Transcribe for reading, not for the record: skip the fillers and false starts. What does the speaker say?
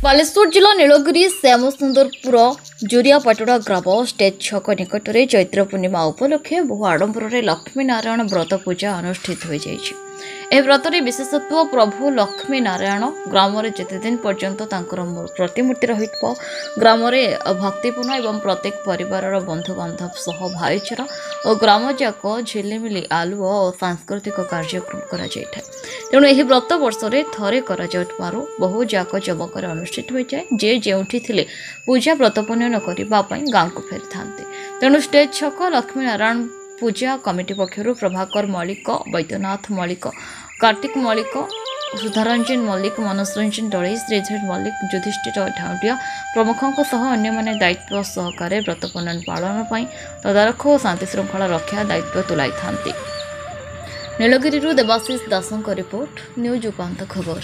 बालेश्वर जिला नीलगिरी श्यामसुंदरपुर जुरियापाटोड़ा ग्राम स्टेज छक निकट में चैत्र पूर्णिमा उपलक्षे बहु आडंबर लक्ष्मी नारायण व्रत पूजा अनुष्ठित हो जाइए। यह व्रत विशेषत्व प्रभु लक्ष्मी नारायण ग्राम में जिते दिन पर्यंत प्रतिमूर्ति रही ग्राम भक्तिपूर्ण एवं प्रत्येक परिवार बंधु बांधव सह भाईचारा और ग्राम जाक झिलिमिली आलुओ और सांस्कृतिक कार्यक्रम कर तेणु यह व्रत वर्ष थे कर बहु जाक जमक अनुष्ठित हो जाए जे जेउठी थिले पूजा व्रत पुण्य करने गाँव को फेरी था। तेणु स्टेज छक लक्ष्मी नारायण पूजा कमिटी पक्षर प्रभाकर मल्लिक, वैद्यनाथ मल्लिक, कार्तिक मल्लिक, सुधारंजन मल्लिक, मनोज रंजन दड़े, श्रीधर मल्लिक, युधिष्ठिर ढाउटिया प्रमुखों दायित्व दायित्व सहकारे व्रत पुण्य पालन तदारख और शांति श्रृंखला रक्षा दायित्व तुलाई था। नीलगिरी देवाशीष दासों रिपोर्ट, न्यूज उपांत खबर।